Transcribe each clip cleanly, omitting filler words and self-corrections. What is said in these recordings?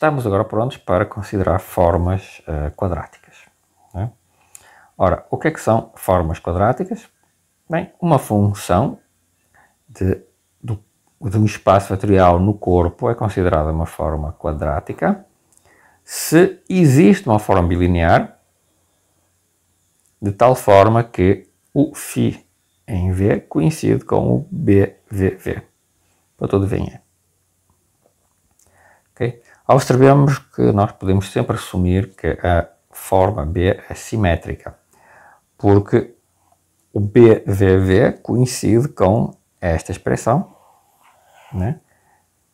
estamos agora prontos para considerar formas quadráticas. Né? Ora, o que é que são formas quadráticas? Bem, uma função de um espaço vetorial no corpo é considerada uma forma quadrática se existe uma forma bilinear de tal forma que o φ em V coincide com o BVV, para todo V em E. Okay? Observemos que nós podemos sempre assumir que a forma B é simétrica, porque o BVV coincide com esta expressão, né?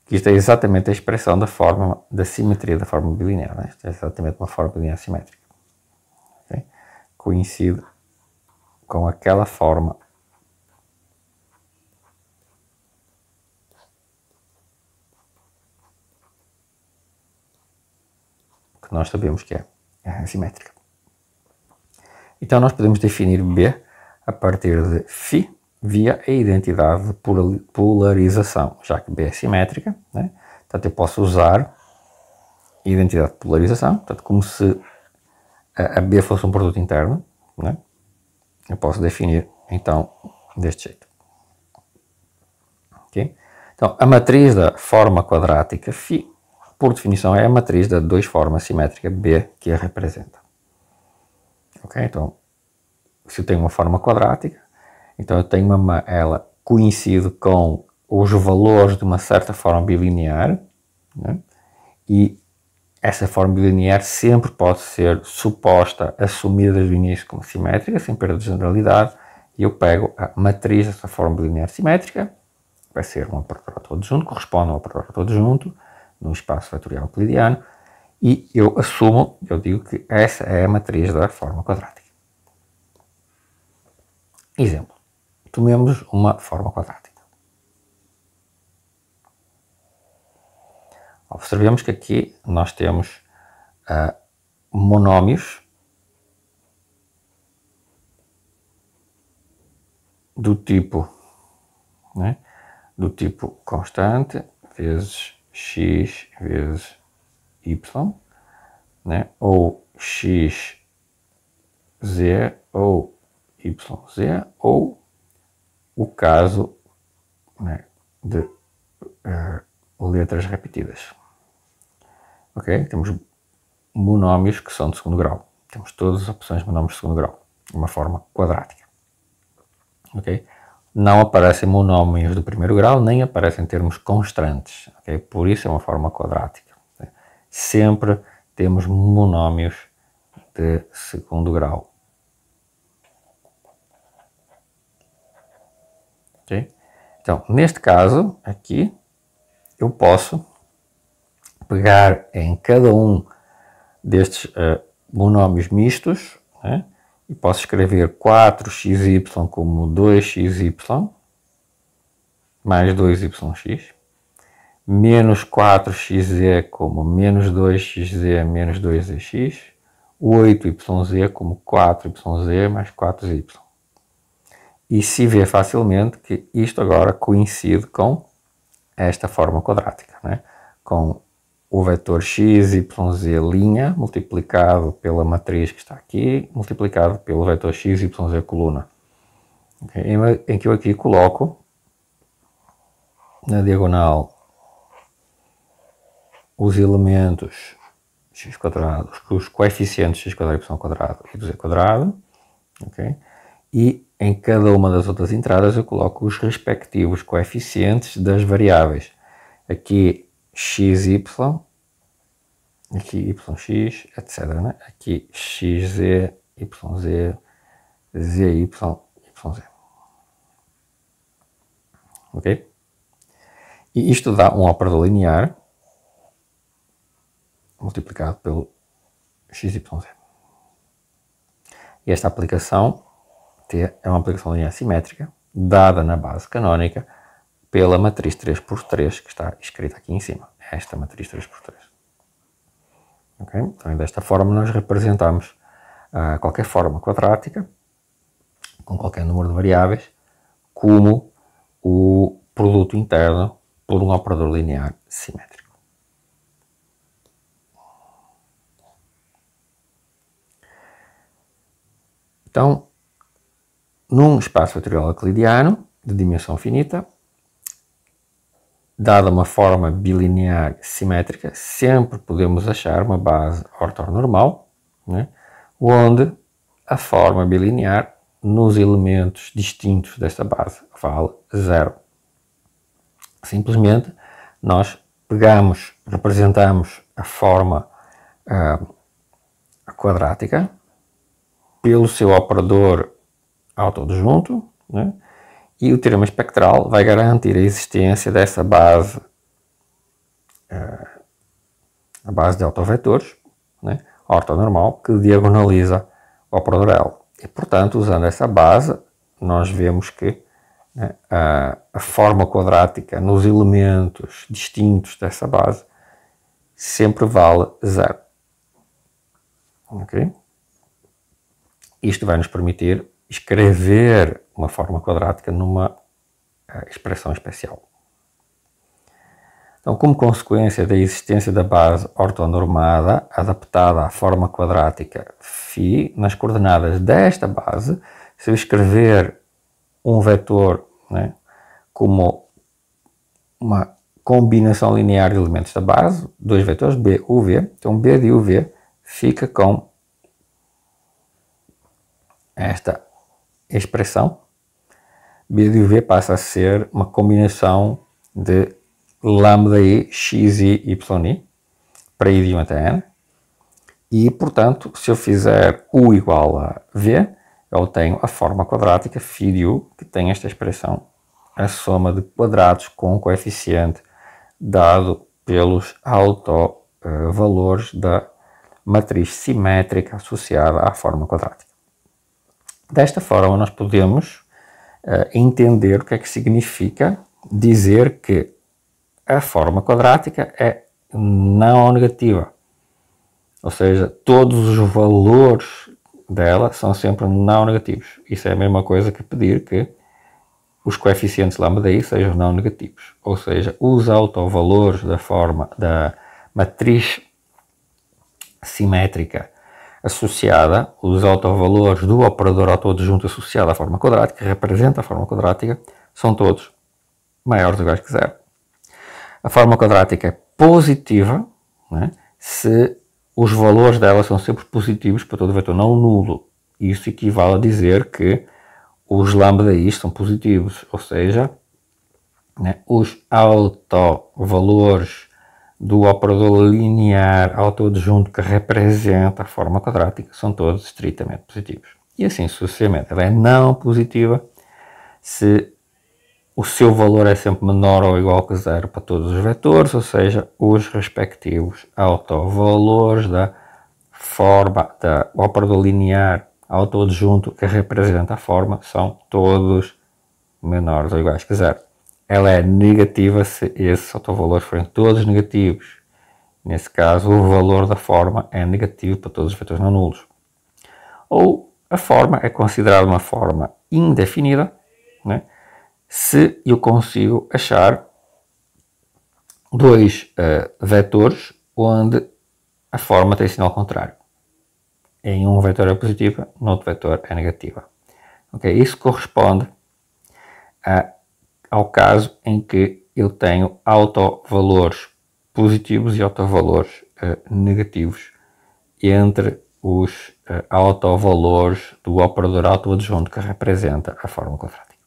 Que isto é exatamente a expressão da simetria da forma bilinear. Né? Isto é exatamente uma forma bilinear simétrica. Okay? Coincide com aquela forma que nós sabemos que é simétrica. Então nós podemos definir B a partir de φ via a identidade de polarização, já que B é simétrica, né? Portanto eu posso usar a identidade de polarização, portanto como se a B fosse um produto interno, né? Eu posso definir então deste jeito. Okay? Então a matriz da forma quadrática φ, por definição, é a matriz da duas formas simétrica B que a representa. Okay? Então, se eu tenho uma forma quadrática, então eu tenho ela coincide com os valores de uma certa forma bilinear, né? E essa forma bilinear sempre pode ser suposta, assumida desde o início como simétrica, sem perda de generalidade, e eu pego a matriz dessa forma bilinear simétrica, vai ser um operador autoadjunto, corresponde a um operador autoadjunto, num espaço vetorial euclidiano, e eu assumo, eu digo que essa é a matriz da forma quadrática. Exemplo, tomemos uma forma quadrática. Observemos que aqui nós temos monómios do tipo, né, do tipo constante vezes x vezes y, né, ou x z ou yz, ou o caso, né, de letras repetidas. Ok? Temos monómios que são de segundo grau. Temos todas as opções de monómios de segundo grau, uma forma quadrática. Ok? Não aparecem monómios do primeiro grau, nem aparecem termos constantes. Okay? Por isso é uma forma quadrática. Okay? Sempre temos monómios de segundo grau. Okay? Então, neste caso, aqui, eu posso pegar em cada um destes monómios mistos, né? E posso escrever 4xy como 2xy mais 2yx, menos 4xz como menos 2xz menos 2x, 8yz como 4yz mais 4y. E se vê facilmente que isto agora coincide com esta forma quadrática, né? Com o vetor x, y, z' multiplicado pela matriz que está aqui, multiplicado pelo vetor x, y, z coluna. Okay? Em que eu aqui coloco na diagonal os elementos x quadrado, os coeficientes x quadrado, y quadrado e do z quadrado, okay? E em cada uma das outras entradas eu coloco os respectivos coeficientes das variáveis. Aqui xy, aqui yx, etc. Né? Aqui xz, yz, zy, yz. Ok? E isto dá um operador linear multiplicado pelo xyz. E esta aplicação T é uma aplicação linear simétrica dada na base canónica pela matriz 3x3 que está escrita aqui em cima. Esta matriz 3x3. Okay? Então, desta forma, nós representamos qualquer forma quadrática, com qualquer número de variáveis, como o produto interno por um operador linear simétrico. Então, num espaço vetorial euclidiano de dimensão finita, dada uma forma bilinear simétrica, sempre podemos achar uma base ortonormal, né, onde a forma bilinear nos elementos distintos desta base vale 0. Simplesmente nós pegamos, representamos a forma quadrática pelo seu operador autoadjunto, né? E o teorema espectral vai garantir a existência dessa base, a base de autovetores, né? Ortonormal, que diagonaliza o operador L. E, portanto, usando essa base, nós vemos que, né, a forma quadrática nos elementos distintos dessa base sempre vale 0. Okay? Isto vai nos permitir escrever uma forma quadrática numa expressão especial. Então, como consequência da existência da base ortonormada adaptada à forma quadrática φ, nas coordenadas desta base, se eu escrever um vetor, né, como uma combinação linear de elementos da base, dois vetores, B, U, V, então B de U, V fica com esta expressão. B de UV passa a ser uma combinação de lambda I, xi, yi, para I de 1 até n. E, portanto, se eu fizer U igual a V, eu tenho a forma quadrática φ de U, que tem esta expressão, a soma de quadrados com coeficiente dado pelos autovalores da matriz simétrica associada à forma quadrática. Desta forma, nós podemos entender o que é que significa dizer que a forma quadrática é não negativa. Ou seja, todos os valores dela são sempre não negativos. Isso é a mesma coisa que pedir que os coeficientes lambda I sejam não negativos. Ou seja, os autovalores da forma da matriz simétrica associada, os autovalores do operador autoadjunto associado à forma quadrática, que representa a forma quadrática, são todos maiores ou iguais que 0. A forma quadrática é positiva, né, se os valores dela são sempre positivos para todo vetor não nulo. Isso equivale a dizer que os lambda I são positivos, ou seja, né, os autovalores do operador linear autoadjunto que representa a forma quadrática são todos estritamente positivos. E assim sucessivamente. Ela é não positiva se o seu valor é sempre menor ou igual que 0 para todos os vetores, ou seja, os respectivos autovalores da forma do operador linear autoadjunto que representa a forma são todos menores ou iguais que 0. Ela é negativa se esses autovalores forem todos negativos. Nesse caso, o valor da forma é negativo para todos os vetores não nulos. Ou a forma é considerada uma forma indefinida, né, se eu consigo achar dois vetores onde a forma tem sinal contrário. Em um vetor é positiva, no outro vetor é negativa. Okay? Isso corresponde ao caso em que eu tenho autovalores positivos e autovalores negativos entre os autovalores do operador autoadjunto que representa a forma quadrática.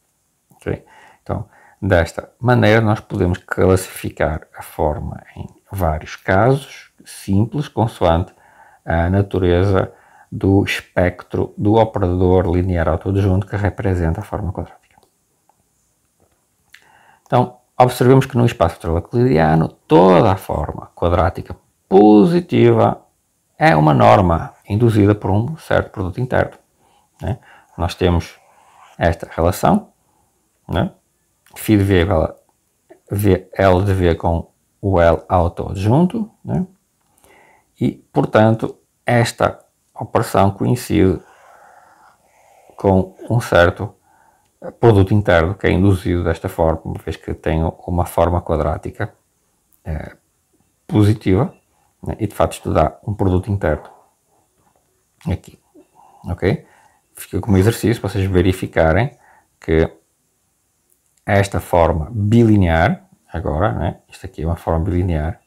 Okay? Então, desta maneira, nós podemos classificar a forma em vários casos simples, consoante a natureza do espectro do operador linear autoadjunto que representa a forma quadrática. Então, observemos que no espaço vetorial euclidiano, toda a forma quadrática positiva é uma norma induzida por um certo produto interno. Né? Nós temos esta relação, né? φ de V igual a L de V com o L autoadjunto, né? E, portanto, esta operação coincide com um certo produto interno que é induzido desta forma, uma vez que tenho uma forma quadrática positiva, né? E de facto isto dá um produto interno aqui, ok? fica como exercício para vocês verificarem que esta forma bilinear, agora, né? Isto aqui é uma forma bilinear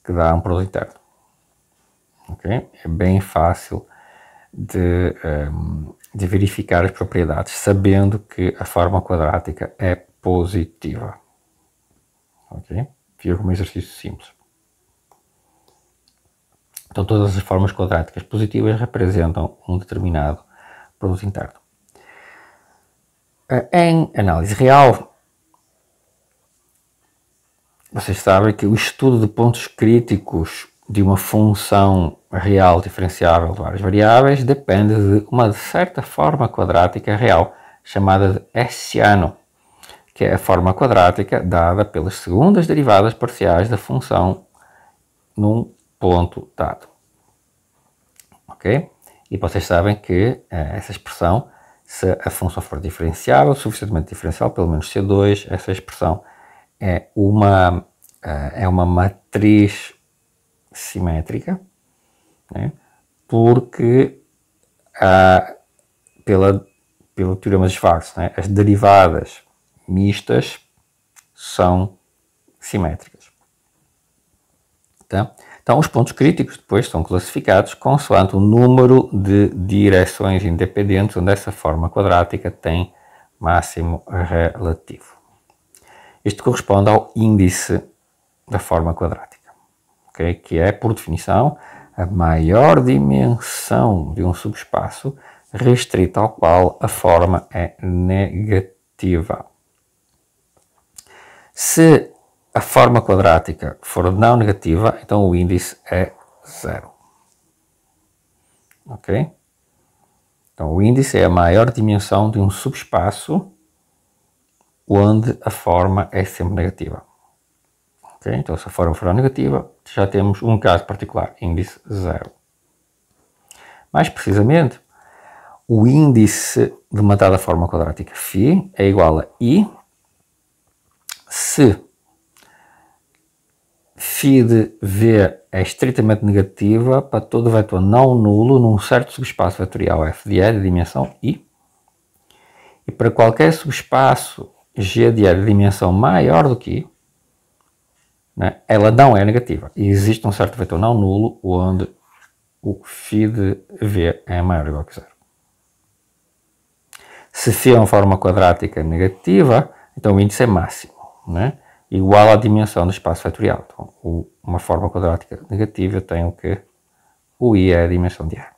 que dá um produto interno. Okay? É bem fácil de verificar as propriedades, sabendo que a forma quadrática é positiva. Okay? Fica como um exercício simples. Então, todas as formas quadráticas positivas representam um determinado produto interno. Em análise real, vocês sabem que o estudo de pontos críticos de uma função real diferenciável de várias variáveis depende de uma certa forma quadrática real, chamada de Hessiano, que é a forma quadrática dada pelas segundas derivadas parciais da função num ponto dado. Ok? E vocês sabem que essa expressão, se a função for diferenciável, suficientemente diferencial, pelo menos C2, essa expressão é uma matriz simétrica, né? Porque pelo teorema de Schwarz, né? As derivadas mistas são simétricas. Tá? Então, os pontos críticos depois são classificados consoante o número de direções independentes onde essa forma quadrática tem máximo relativo. Isto corresponde ao índice da forma quadrática, okay? Que é, por definição, a maior dimensão de um subespaço restrito ao qual a forma é negativa. Se a forma quadrática for não negativa, então o índice é 0. Ok? Então o índice é a maior dimensão de um subespaço onde a forma é sempre negativa. Ok? Então se a forma for negativa, já temos um caso particular, índice 0. Mais precisamente, o índice de uma dada forma quadrática φ é igual a I se φ de V é estritamente negativa para todo vetor não nulo num certo subespaço vetorial f de E de dimensão I, e para qualquer subespaço G de E de dimensão maior do que I, né, ela não é negativa. E existe um certo vetor não nulo onde o φ de V é maior ou igual que 0. Se φ é uma forma quadrática negativa, então o índice é máximo, né? Igual à dimensão do espaço vetorial. Então, uma forma quadrática negativa tem o que? O I é a dimensão de A.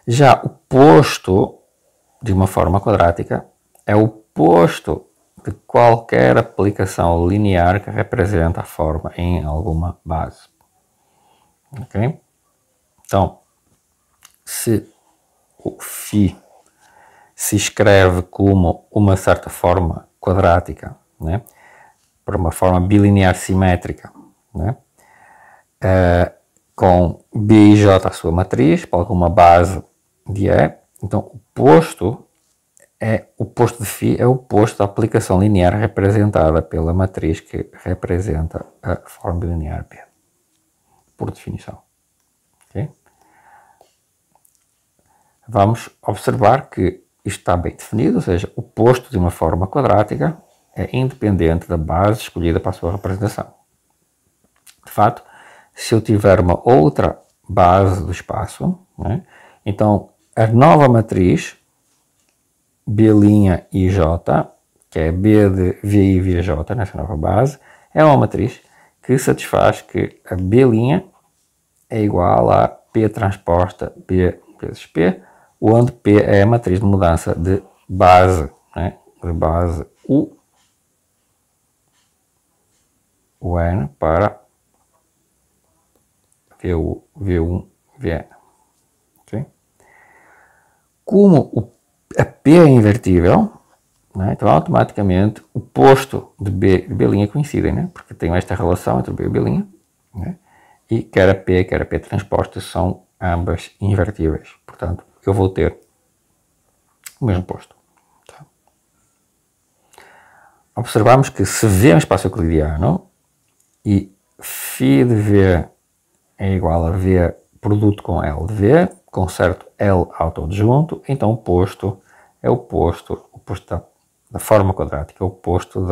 Já o posto de uma forma quadrática é o posto de qualquer aplicação linear que representa a forma em alguma base. Ok? Então, se o φ se escreve como uma certa forma quadrática, né, para uma forma bilinear simétrica, né, com B e J a sua matriz, para alguma base de E, então o posto de φ é o posto da aplicação linear representada pela matriz que representa a forma bilinear B, por definição. Okay? Vamos observar que isto está bem definido, ou seja, o posto de uma forma quadrática é independente da base escolhida para a sua representação. De fato, se eu tiver uma outra base do espaço, né, então a nova matriz B' e J, que é B de VI via J nessa nova base, é uma matriz que satisfaz que a B' é igual a P transposta B vezes P, onde P é a matriz de mudança de base, né, de base U, UN para VU, V1, Vn. Okay? Como a P é invertível, né, então automaticamente o posto de B e B' coincidem, né, porque tem esta relação entre B e B', né, e quer a P transposta são ambas invertíveis. Portanto, eu vou ter o mesmo posto. Tá? Observamos que se V é um espaço euclidiano e φ de V é igual a V produto com L de V, com certo L autoadjunto, então o posto é o oposto da forma quadrática, o oposto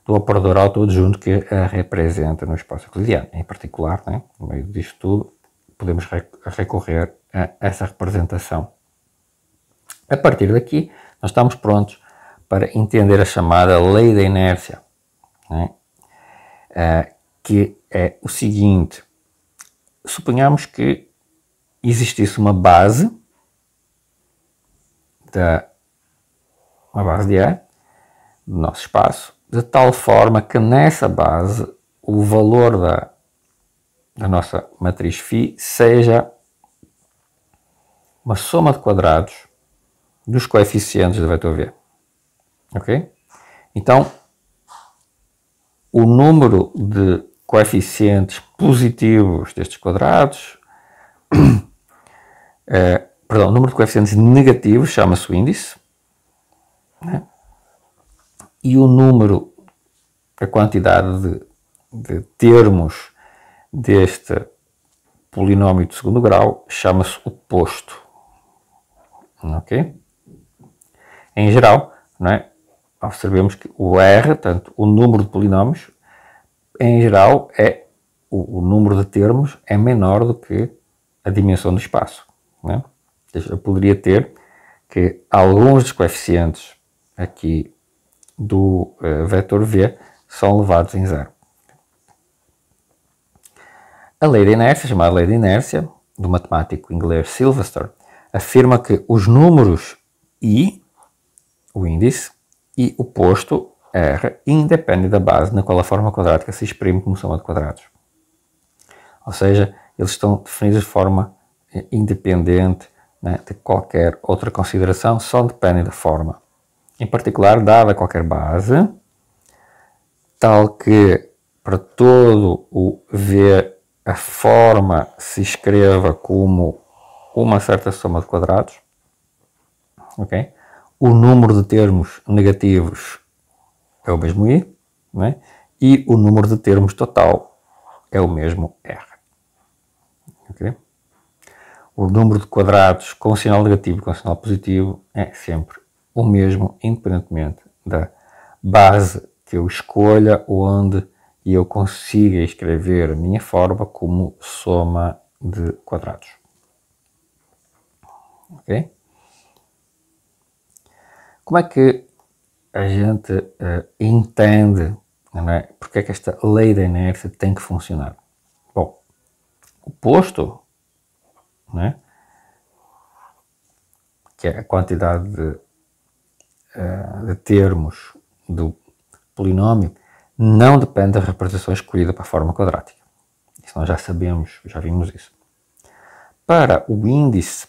do operador autoadjunto que a representa no espaço euclidiano. Em particular, né, no meio disto tudo, podemos recorrer a essa representação. A partir daqui, nós estamos prontos para entender a chamada lei da inércia, né, que é o seguinte: suponhamos que existisse uma base de A do nosso espaço, de tal forma que nessa base o valor da nossa matriz φ seja uma soma de quadrados dos coeficientes do vetor V. Ok? Então, o número de coeficientes positivos destes quadrados, o número de coeficientes negativos chama-se o índice, né? E o número, a quantidade de termos deste polinómio de segundo grau chama-se o posto. Ok? Em geral, não é? Observemos que o R, portanto, o número de polinómios, em geral, o número de termos é menor do que a dimensão do espaço. Não é? Eu poderia ter que alguns dos coeficientes aqui do vetor V são levados em zero. A lei da inércia, chamada lei da inércia, do matemático inglês Sylvester, afirma que os números I, o índice, e o posto R independem da base na qual a forma quadrática se exprime como soma de quadrados. Ou seja, eles estão definidos de forma independente, né, de qualquer outra consideração, só dependem da forma. Em particular, dada qualquer base, tal que para todo o V a forma se escreva como uma certa soma de quadrados, ok? O número de termos negativos é o mesmo I, né? E o número de termos total é o mesmo R. Okay? O número de quadrados com sinal negativo e com sinal positivo é sempre o mesmo, independentemente da base que eu escolha, onde eu consiga escrever a minha forma como soma de quadrados. Ok? Como é que a gente entende, não é? Porque é que esta lei da inércia tem que funcionar? Bom, o posto, não é? Que é a quantidade de termos do polinómio, não depende da representação escolhida para a forma quadrática. Isso nós já sabemos, já vimos isso. Para o índice,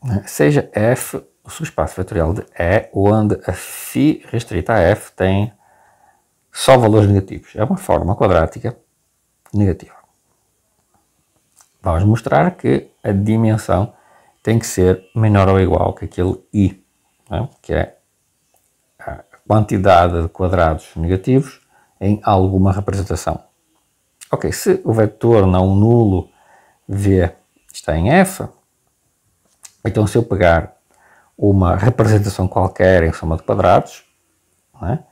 né, seja f o subespaço vetorial de E, onde a φ restrita a f tem só valores negativos. É uma forma quadrática negativa. Vamos mostrar que a dimensão tem que ser menor ou igual que aquele I, né, que é a quantidade de quadrados negativos em alguma representação. Ok, se o vetor não nulo V está em F, então se eu pegar uma representação qualquer em soma de quadrados, né,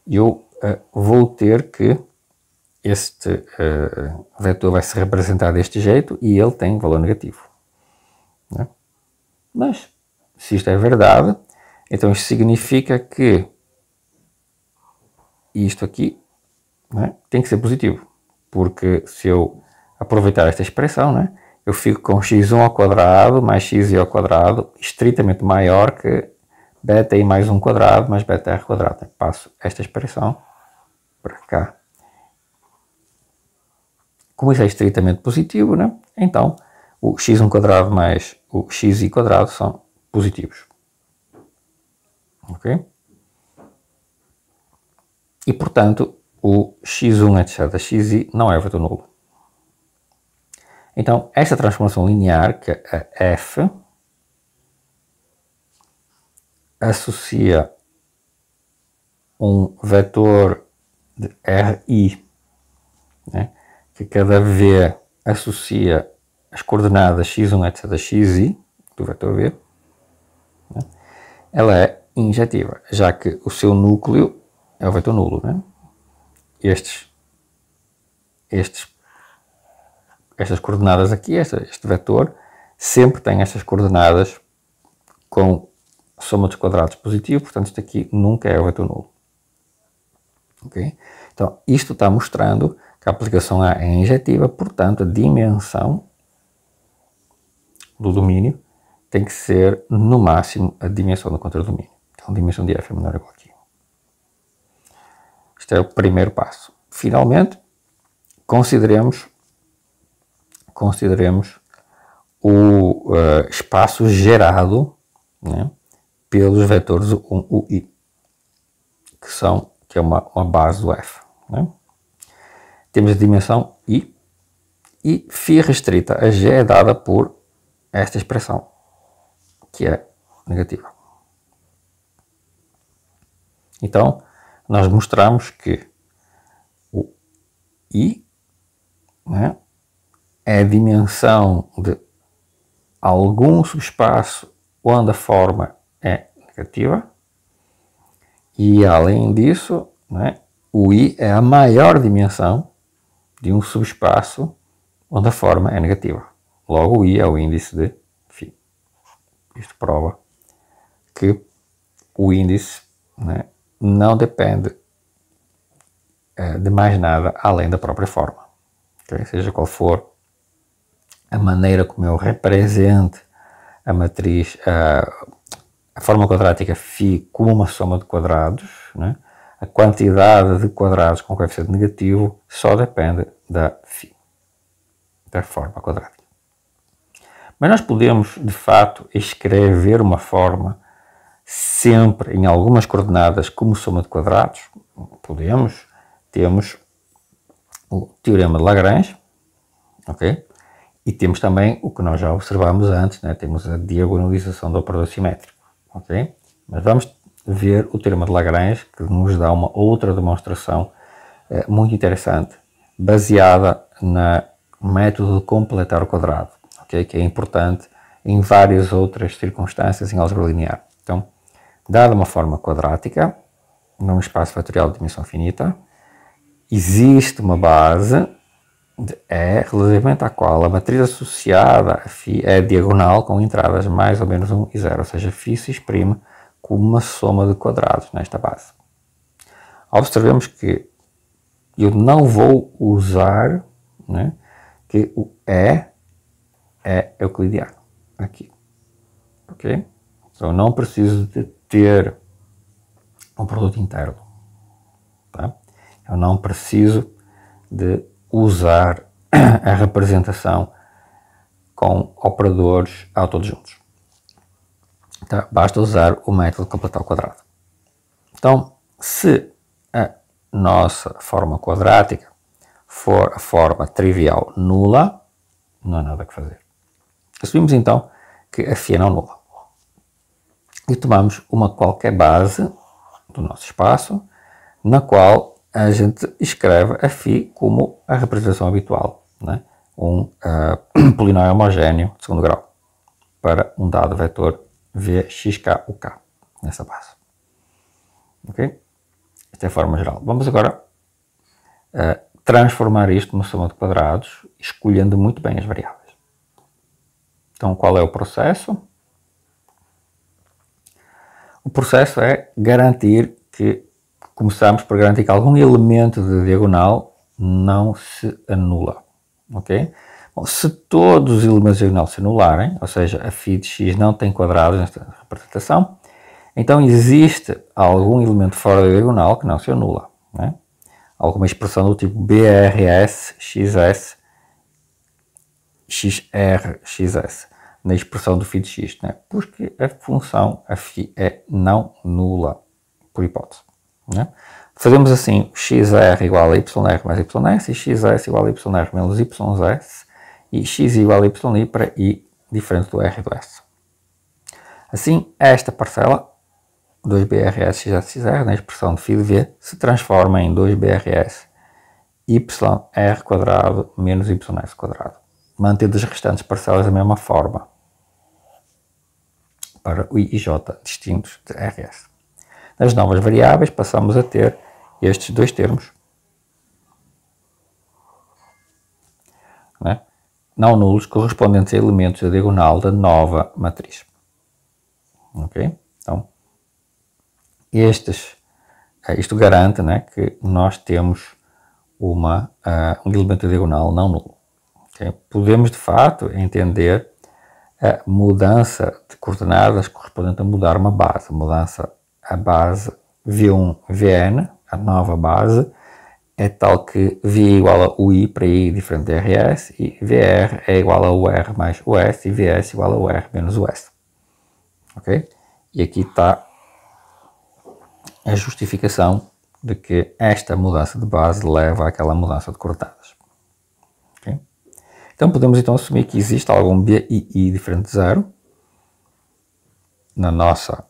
eu vou ter que este vetor vai se representar deste jeito e ele tem valor negativo. Né? Mas, se isto é verdade, então isto significa que isto aqui, né, tem que ser positivo. Porque se eu aproveitar esta expressão, né, eu fico com x1 ao quadrado mais xi ao quadrado estritamente maior que beta i mais 1 quadrado mais beta r quadrado. Passo esta expressão para cá. Como isso é estritamente positivo, né, então o x1 quadrado mais o xi quadrado são positivos. Ok? E, portanto, o x1 etc. xi não é vetor nulo. Então, esta transformação linear, que a f associa um vetor de Ri, né, que cada V associa as coordenadas x1 etc. xi, do vetor V, né, ela é injetiva, já que o seu núcleo é o vetor nulo. Né? Estas coordenadas aqui, este vetor, sempre tem estas coordenadas com soma dos quadrados positivo, portanto isto aqui nunca é o vetor nulo. Okay? Então isto está mostrando que a aplicação A é injetiva, portanto a dimensão do domínio tem que ser no máximo a dimensão do contradomínio. Então a dimensão de F é menor ou igual a 1. Este é o primeiro passo. Finalmente, consideremos o espaço gerado, né, pelos vetores U, U, I, que é uma base do F. Né? Temos a dimensão I e φ restrita a G é dada por esta expressão, que é negativa. Então, nós mostramos que o I, né, é a dimensão de algum subespaço onde a forma é negativa e, além disso, né, o I é a maior dimensão de um subespaço onde a forma é negativa. Logo, o I é o índice de φ. Isto prova que o índice, né, não depende de mais nada além da própria forma. Okay? Seja qual for a maneira como eu represente a matriz, a forma quadrática φ como uma soma de quadrados, né? A quantidade de quadrados com coeficiente negativo só depende da φ, da forma quadrática. Mas nós podemos, de fato, escrever uma forma sempre em algumas coordenadas como soma de quadrados? Podemos. Temos o teorema de Lagrange, ok? E temos também o que nós já observamos antes, né? Temos a diagonalização do operador simétrico, ok? Mas vamos ver o teorema de Lagrange, que nos dá uma outra demonstração muito interessante, baseada no método de completar o quadrado, okay? Que é importante em várias outras circunstâncias em álgebra linear. Então, dada uma forma quadrática, num espaço vetorial de dimensão finita, existe uma base de E relativamente à qual a matriz associada a φ é diagonal com entradas mais ou menos 1 e 0, ou seja, φ se exprime como uma soma de quadrados nesta base. Observemos que eu não vou usar, né, que o E é euclidiano aqui, ok? Então eu não preciso de ter um produto interno, tá? Eu não preciso de usar a representação com operadores autoadjuntos. Tá? Basta usar o método de completar o quadrado. Então, se a nossa forma quadrática for a forma trivial nula, não há nada que fazer. Assumimos então que a φ é não nula. E tomamos uma qualquer base do nosso espaço, na qual a gente escreve a φ como a representação habitual, né? Um polinómio homogéneo de segundo grau para um dado vetor v, x, k, u, k, nessa base. Ok? Esta é a forma geral. Vamos agora transformar isto numa soma de quadrados, escolhendo muito bem as variáveis. Então, qual é o processo? O processo é garantir que começamos por garantir que algum elemento de diagonal não se anula, ok? Bom, se todos os elementos de diagonal se anularem, ou seja, a φ de x não tem quadrados nesta representação, então existe algum elemento fora da diagonal que não se anula, né? Alguma expressão do tipo BRS, XS, XR, XS, na expressão do φ de x, né? Porque a função, a φ, é não nula, por hipótese. Né? Fazemos assim, xr igual a yr mais ys, e xs igual a yr menos ys, e x igual a yi para i diferente do r e do s. Assim, esta parcela, 2brs xs xr, na expressão de φ de v, se transforma em 2brs yr quadrado menos ys quadrado, mantendo as restantes parcelas da mesma forma. para o I e J distintos de RS. Nas novas variáveis passamos a ter estes dois termos, né, não nulos, correspondentes a elementos da diagonal da nova matriz. Ok? Então, isto garante, né, que nós temos um elemento diagonal não nulo. Okay? Podemos, de fato, entender a mudança de coordenadas correspondente a mudar uma base. Mudança a base V1, Vn, a nova base, é tal que V é igual a UI para I diferente de RS e VR é igual a UR mais US e VS igual a UR menos US. Ok? E aqui está a justificação de que esta mudança de base leva àquela mudança de coordenadas. Okay? Então podemos então assumir que existe algum BI diferente de zero na nossa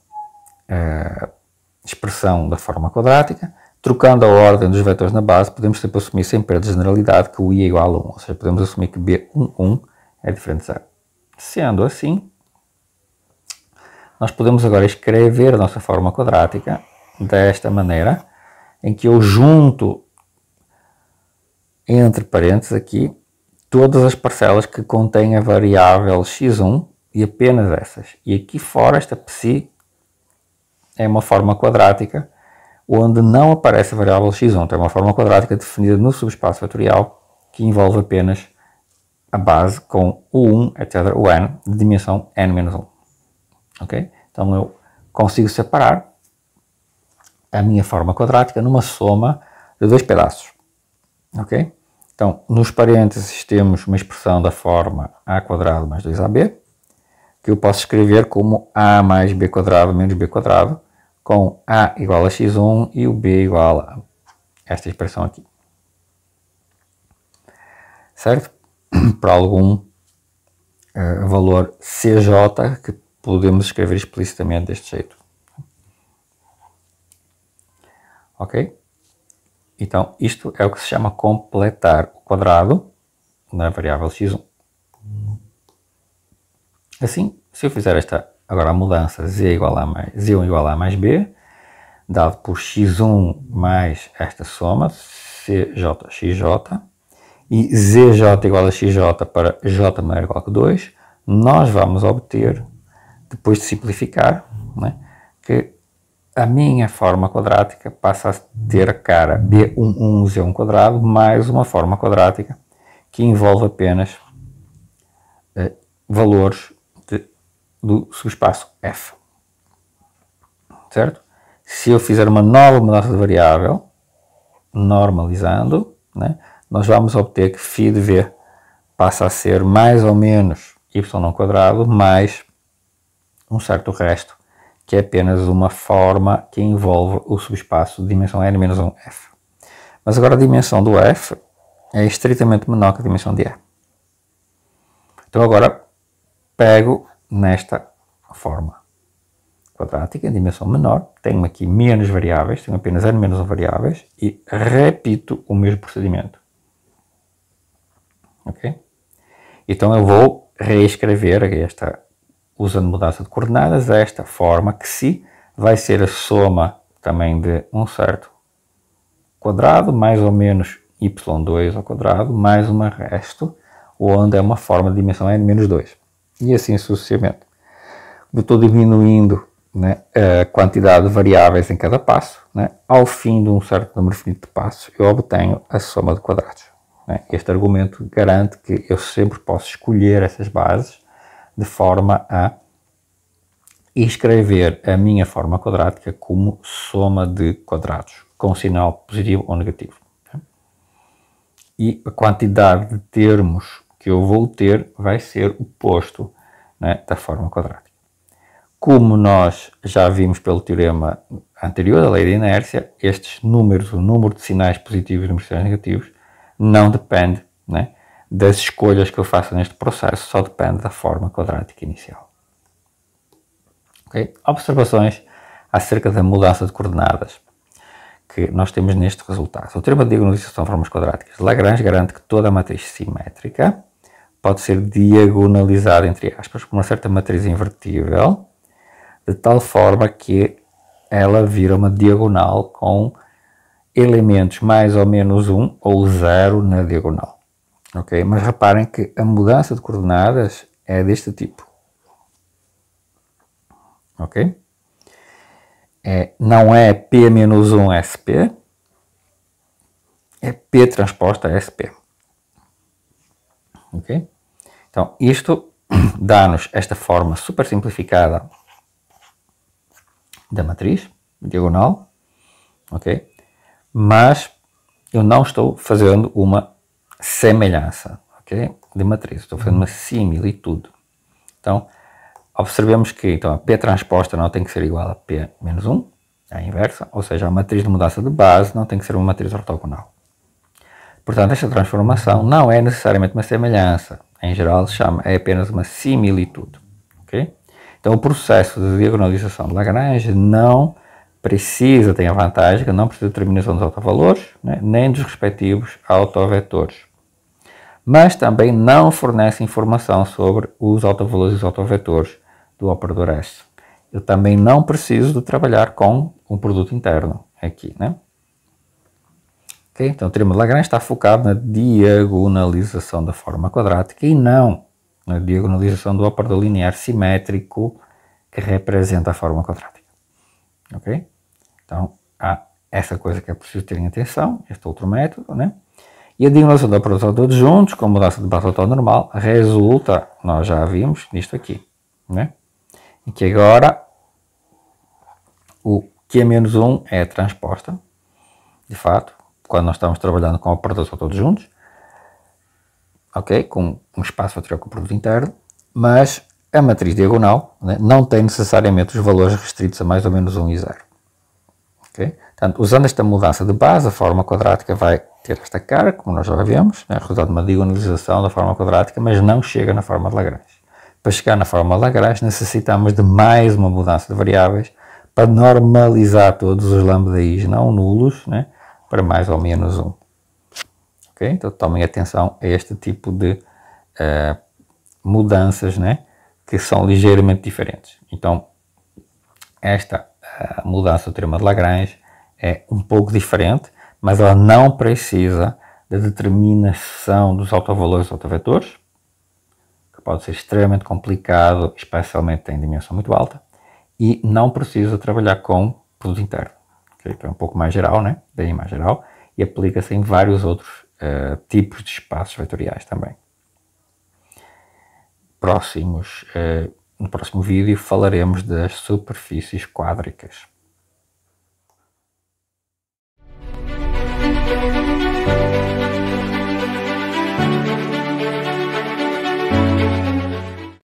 expressão da forma quadrática. Trocando a ordem dos vetores na base, podemos sempre assumir sem perda de generalidade que o I é igual a 1, ou seja, podemos assumir que B11 é diferente de zero. Sendo assim, nós podemos agora escrever a nossa forma quadrática desta maneira, em que eu junto entre parênteses aqui todas as parcelas que contêm a variável x1 e apenas essas. E aqui fora esta psi é uma forma quadrática onde não aparece a variável x1. Então é uma forma quadrática definida no subespaço vetorial que envolve apenas a base com o 1, etc., o n, de dimensão n-1. Ok? Então eu consigo separar a minha forma quadrática numa soma de dois pedaços. Ok? Então, nos parênteses temos uma expressão da forma a quadrado mais 2ab, que eu posso escrever como a mais b quadrado menos b quadrado, com a igual a x1 e o b igual a esta expressão aqui. Certo? Para algum valor cj que podemos escrever explicitamente deste jeito. Ok? Então, isto é o que se chama completar o quadrado na variável x1. Assim, se eu fizer agora a mudança z1 igual a a mais b, dado por x1 mais esta soma, cj, xj, e zj igual a xj para j maior ou igual que 2, nós vamos obter, depois de simplificar, né, que a minha forma quadrática passa a ter a cara b11z1 quadrado mais uma forma quadrática que envolve apenas valores do subespaço f. Certo? Se eu fizer uma nova mudança de variável, normalizando, né, nós vamos obter que φ de v passa a ser mais ou menos y quadrado mais um certo resto, que é apenas uma forma que envolve o subespaço de dimensão n-1f. Mas agora a dimensão do f é estritamente menor que a dimensão de E. Então agora pego nesta forma quadrática, em dimensão menor, tenho aqui menos variáveis, tenho apenas n-1 variáveis e repito o mesmo procedimento. Ok? Então eu vou reescrever usando mudança de coordenadas, esta forma que si vai ser a soma também de um certo quadrado, mais ou menos y2 ao quadrado, mais um resto, onde é uma forma de dimensão n-2. E assim sucessivamente. Eu estou diminuindo, né, a quantidade de variáveis em cada passo, né, ao fim de um certo número finito de passos, eu obtenho a soma de quadrados. Né? Este argumento garante que eu sempre posso escolher essas bases de forma a escrever a minha forma quadrática como soma de quadrados, com sinal positivo ou negativo. E a quantidade de termos que eu vou ter vai ser o posto, né, da forma quadrática. Como nós já vimos pelo teorema anterior da lei da inércia, estes números, o número de sinais positivos e o número de sinais negativos, não depende, né, das escolhas que eu faço neste processo, só depende da forma quadrática inicial. Okay? Observações acerca da mudança de coordenadas que nós temos neste resultado. O teorema de diagonalização de formas quadráticas de Lagrange garante que toda a matriz simétrica pode ser diagonalizada, entre aspas, por uma certa matriz invertível de tal forma que ela vira uma diagonal com elementos mais ou menos 1 ou 0 na diagonal. Ok? Mas reparem que a mudança de coordenadas é deste tipo. Ok? Não é P menos 1 SP, é P transposta SP. Ok? Então, isto dá-nos esta forma super simplificada da matriz, diagonal, ok? Mas eu não estou fazendo uma semelhança, ok? De matriz, estou fazendo uma similitude. Então, observemos que então, a P transposta não tem que ser igual a P menos 1, é a inversa, ou seja, a matriz de mudança de base não tem que ser uma matriz ortogonal. Portanto, esta transformação não é necessariamente uma semelhança, em geral é apenas uma similitude, ok? Então, o processo de diagonalização de Lagrange não precisa, tem a vantagem que não precisa de determinação dos autovalores, né, nem dos respectivos autovetores. Mas também não fornece informação sobre os autovalores e os autovetores do operador S. Eu também não preciso de trabalhar com um produto interno aqui, né? Okay? Então, o teorema de Lagrange está focado na diagonalização da forma quadrática e não na diagonalização do operador linear simétrico que representa a forma quadrática. Ok? Então, há essa coisa que é preciso ter em atenção, este outro método, né? E a diagonalização de operadores todos juntos, com mudança de base total normal, resulta, nós já vimos, nisto aqui, né? Em que agora o Q-1 é transposta, de fato, quando nós estamos trabalhando com operadores todos juntos, ok? Com um espaço fatorial com o produto interno, mas a matriz diagonal, né, não tem necessariamente os valores restritos a mais ou menos 1 e 0. Okay? Portanto, usando esta mudança de base, a forma quadrática vai ter esta cara, como nós já vimos, né, resultado de uma diagonalização da forma quadrática, mas não chega na forma de Lagrange. Para chegar na forma de Lagrange, necessitamos de mais uma mudança de variáveis para normalizar todos os lambda-i's não nulos, né, para mais ou menos 1. Okay? Então, tomem atenção a este tipo de mudanças, né, que são ligeiramente diferentes. Então, esta mudança do teorema de Lagrange é um pouco diferente, mas ela não precisa da determinação dos autovalores e autovetores, que pode ser extremamente complicado, especialmente em dimensão muito alta, e não precisa trabalhar com produto interno. Okay? Então é um pouco mais geral, né? Bem mais geral, e aplica-se em vários outros tipos de espaços vetoriais também. No próximo vídeo falaremos das superfícies quádricas.